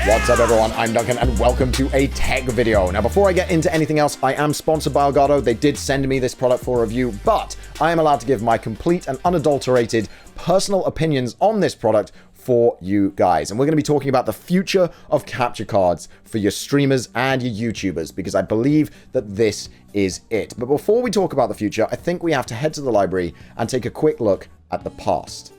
What's up everyone, I'm Duncan and welcome to a tech video. Now before I get into anything else, I am sponsored by Elgato. They did send me this product for review, but I am allowed to give my complete and unadulterated personal opinions on this product for you guys. And we're going to be talking about the future of capture cards for your streamers and your YouTubers, because I believe that this is it. But before we talk about the future, I think we have to head to the library and take a quick look at the past.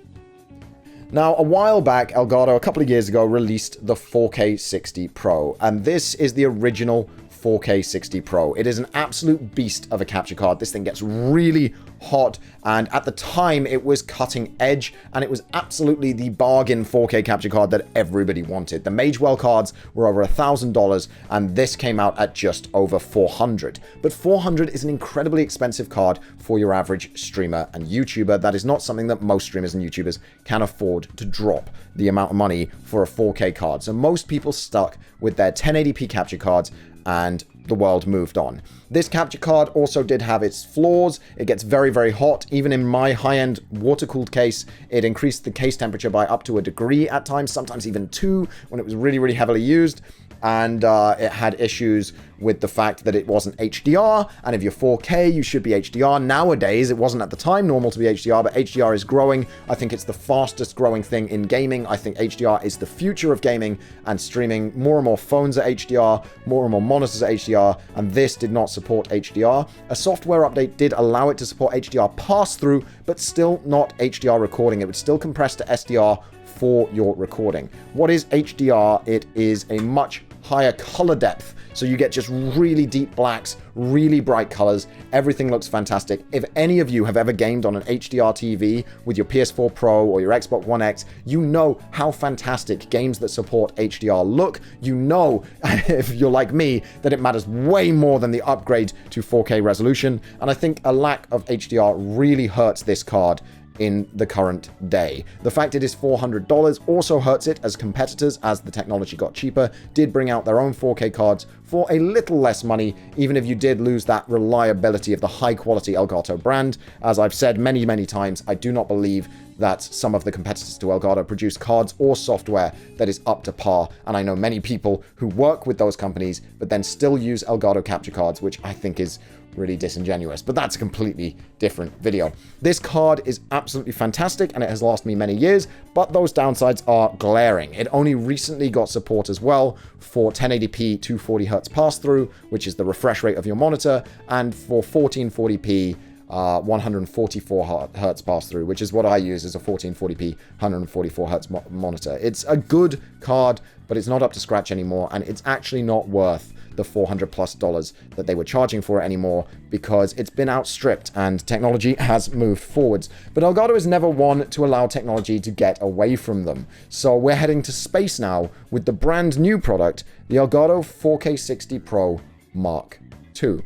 Now, a while back, Elgato, a couple of years ago, released the 4K 60 Pro, and this is the original 4K 60 Pro. It is an absolute beast of a capture card. This thing gets really hot, and at the time, it was cutting edge, and it was absolutely the bargain 4K capture card that everybody wanted. The Magewell cards were over $1,000, and this came out at just over $400. But $400 is an incredibly expensive card for your average streamer and YouTuber. That is not something that most streamers and YouTubers can afford to drop the amount of money for a 4K card. So most people stuck with their 1080p capture cards, and the world moved on. This capture card also did have its flaws. It gets very, very hot. Even in my high-end water-cooled case, it increased the case temperature by up to a degree at times, sometimes even 2 when it was really, really heavily used. And it had issues with the fact that it wasn't HDR, and if you're 4K, you should be HDR. Nowadays, it wasn't at the time normal to be HDR, but HDR is growing. I think it's the fastest growing thing in gaming. I think HDR is the future of gaming and streaming. More and more phones are HDR, more and more monitors are HDR, and this did not support HDR. A software update did allow it to support HDR pass-through, but still not HDR recording. It would still compress to SDR for your recording. What is HDR? It is a much higher color depth, so you get just really deep blacks, really bright colors. Everything looks fantastic. If any of you have ever gamed on an HDR TV with your PS4 Pro or your Xbox One X, you know how fantastic games that support HDR look. You know, if you're like me, that it matters way more than the upgrade to 4K resolution, and I think a lack of HDR really hurts this card in the current day. The fact it is $400 also hurts it, as competitors, as the technology got cheaper, did bring out their own 4K cards for a little less money, even if you did lose that reliability of the high-quality Elgato brand. As I've said many, many times, I do not believe that some of the competitors to Elgato produce cards or software that is up to par, and I know many people who work with those companies but then still use Elgato capture cards, which I think is really disingenuous, but that's a completely different video. This card is absolutely fantastic and it has lasted me many years, but those downsides are glaring. It only recently got support as well for 1080p 240Hz pass-through, which is the refresh rate of your monitor, and for 1440p 144 Hz pass-through, which is what I use as a 1440p 144 Hz monitor. It's a good card, but it's not up to scratch anymore, and it's actually not worth the $400+ that they were charging for it anymore, because it's been outstripped and technology has moved forwards. But Elgato is never one to allow technology to get away from them. So we're heading to space now with the brand new product, the Elgato 4K 60 Pro Mark II.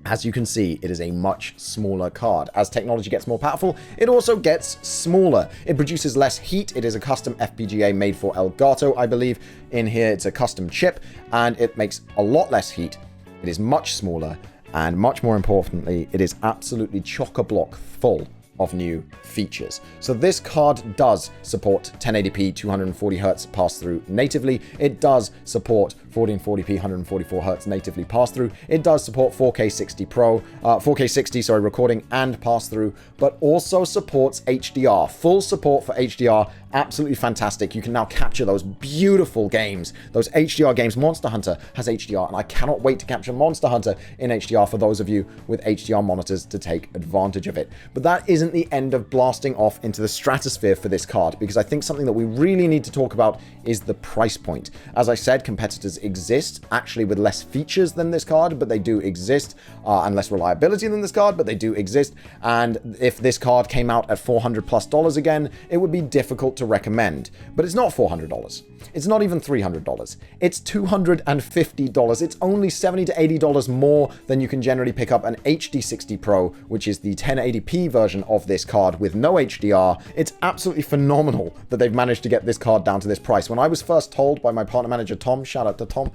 As you can see, it is a much smaller card. As technology gets more powerful, it also gets smaller. It produces less heat. It is a custom FPGA made for Elgato, I believe. In here, it's a custom chip, and it makes a lot less heat. It is much smaller, and much more importantly, it is absolutely chock-a-block full of new features. So this card does support 1080p 240Hz pass-through natively. It does support 1440p 144Hz natively pass-through. It does support 4K 60 recording and pass-through, but also supports HDR. Full support for HDR, absolutely fantastic. You can now capture those beautiful games, those HDR games. Monster Hunter has HDR, and I cannot wait to capture Monster Hunter in HDR for those of you with HDR monitors to take advantage of it. But that isn't the end of blasting off into the stratosphere for this card, because I think something that we really need to talk about is the price point. As I said, competitors exist, actually with less features than this card, but they do exist, and less reliability than this card, but they do exist. And if this card came out at $400+ again, it would be difficult to recommend. But it's not $400. It's not even $300. It's $250. It's only $70 to $80 more than you can generally pick up an HD60 Pro, which is the 1080p version of this card with no HDR. It's absolutely phenomenal that they've managed to get this card down to this price. When I was first told by my partner manager Tom, shout out to Tom,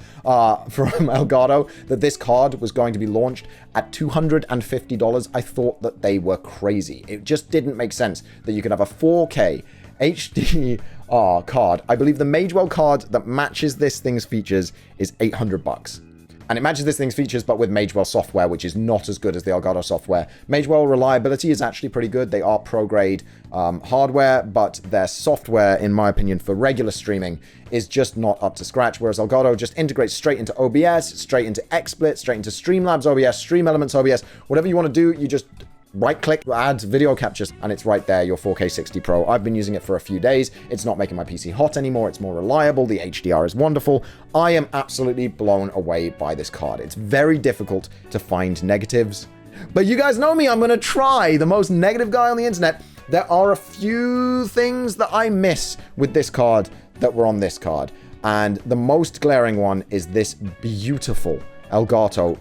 from Elgato, that this card was going to be launched at $250, I thought that they were crazy. It just didn't make sense that you could have a 4K HDR card. I believe the Magewell card that matches this thing's features is $800. And it matches this thing's features, but with Magewell software, which is not as good as the Elgato software. Magewell reliability is actually pretty good. They are pro-grade hardware, but their software, in my opinion, for regular streaming is just not up to scratch, whereas Elgato just integrates straight into OBS, straight into XSplit, straight into Streamlabs OBS, Stream Elements OBS. Whatever you want to do, you just right-click, add video captures, and it's right there, your 4K 60 Pro. I've been using it for a few days. It's not making my PC hot anymore. It's more reliable. The HDR is wonderful. I am absolutely blown away by this card. It's very difficult to find negatives, but you guys know me. I'm going to try. The most negative guy on the internet. There are a few things that I miss with this card that were on this card, and the most glaring one is this beautiful Elgato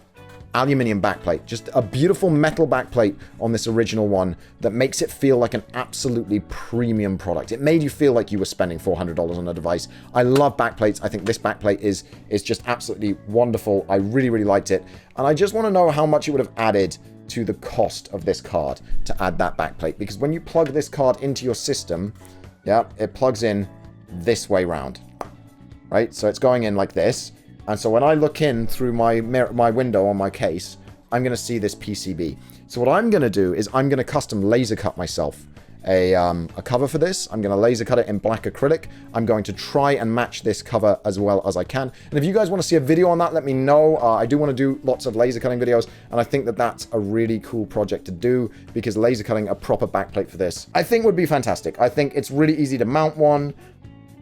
aluminium backplate. Just a beautiful metal backplate on this original one that makes it feel like an absolutely premium product. It made you feel like you were spending $400 on a device. I love backplates. I think this backplate is just absolutely wonderful. I really, really liked it. And I just want to know how much it would have added to the cost of this card to add that backplate. Because when you plug this card into your system, yeah, it plugs in this way round, right? So it's going in like this. And so when I look in through my window on my case, I'm going to see this PCB. So what I'm going to do is I'm going to custom laser cut myself a cover for this. I'm going to laser cut it in black acrylic. I'm going to try and match this cover as well as I can. And if you guys want to see a video on that, let me know. I do want to do lots of laser cutting videos, and I think that that's a really cool project to do, because laser cutting a proper backplate for this, I think, would be fantastic. I think it's really easy to mount one.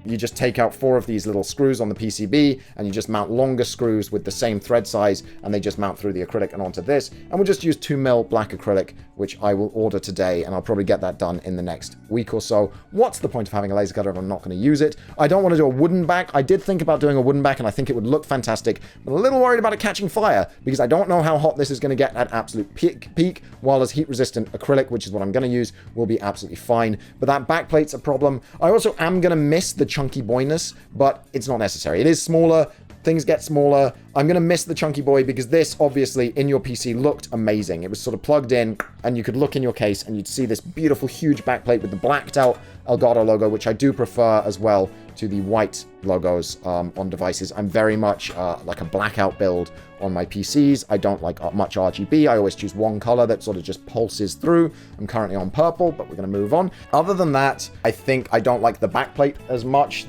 You just take out 4 of these little screws on the PCB, and you just mount longer screws with the same thread size, and they just mount through the acrylic and onto this. And we'll just use 2mm black acrylic, which I will order today, and I'll probably get that done in the next week or so. What's the point of having a laser cutter if I'm not going to use it? I don't want to do a wooden back. I did think about doing a wooden back, and I think it would look fantastic. I'm a little worried about it catching fire, because I don't know how hot this is going to get at absolute peak, while as heat-resistant acrylic, which is what I'm going to use, will be absolutely fine. But that backplate's a problem. I also am going to miss the chunky boyness, but it's not necessary. It is smaller. Things get smaller. I'm going to miss the chunky boy, because this, obviously, in your PC looked amazing. It was sort of plugged in, and you could look in your case, and you'd see this beautiful, huge backplate with the blacked out Elgato logo, which I do prefer as well to the white logos on devices. I'm very much like a blackout build on my PCs. I don't like much RGB. I always choose one color that sort of just pulses through. I'm currently on purple, but we're going to move on. Other than that, I think I don't like the backplate as much.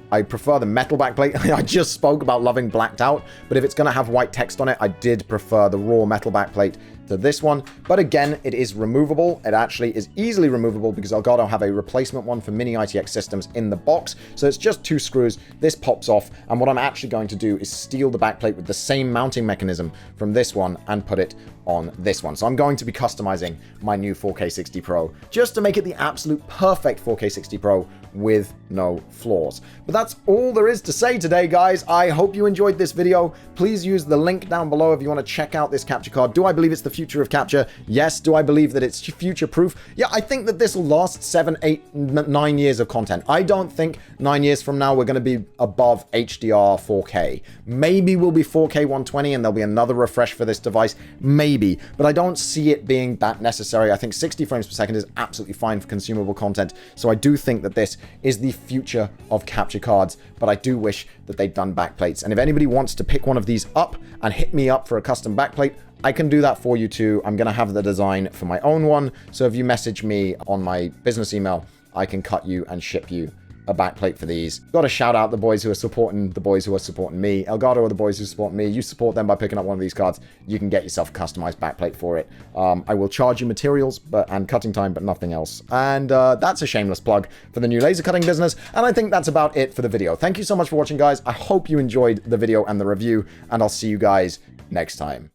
I prefer the metal backplate. I just spoke about loving blacked out, but if it's going to have white text on it, I did prefer the raw metal backplate to this one. But again, it is removable. It actually is easily removable, because Elgato have a replacement one for mini ITX systems in the box. So it's just 2 screws. This pops off. And what I'm actually going to do is steal the backplate with the same mounting mechanism from this one and put it on this one. So I'm going to be customizing my new 4K 60 Pro just to make it the absolute perfect 4K 60 Pro with no flaws. But that's all there is to say today, guys. I hope you enjoyed this video. Please use the link down below if you want to check out this capture card. Do I believe it's the future of capture? Yes. Do I believe that it's future-proof? Yeah, I think that this will last 7, 8, 9 years of content. I don't think 9 years from now we're going to be above HDR 4K. Maybe we'll be 4K 120 and there'll be another refresh for this device. Maybe. But I don't see it being that necessary. I think 60 frames per second is absolutely fine for consumable content. So I do think that this is the future of capture cards, but I do wish that they'd done backplates. And if anybody wants to pick one of these up and hit me up for a custom backplate, I can do that for you too. I'm going to have the design for my own one. So if you message me on my business email, I can cut you and ship you a backplate for these. Got to shout out the boys who are supporting the boys who are supporting me. Elgato are the boys who support me. You support them by picking up one of these cards. You can get yourself a customized backplate for it. I will charge you materials and cutting time, but nothing else. And that's a shameless plug for the new laser cutting business. And I think that's about it for the video. Thank you so much for watching, guys. I hope you enjoyed the video and the review, and I'll see you guys next time.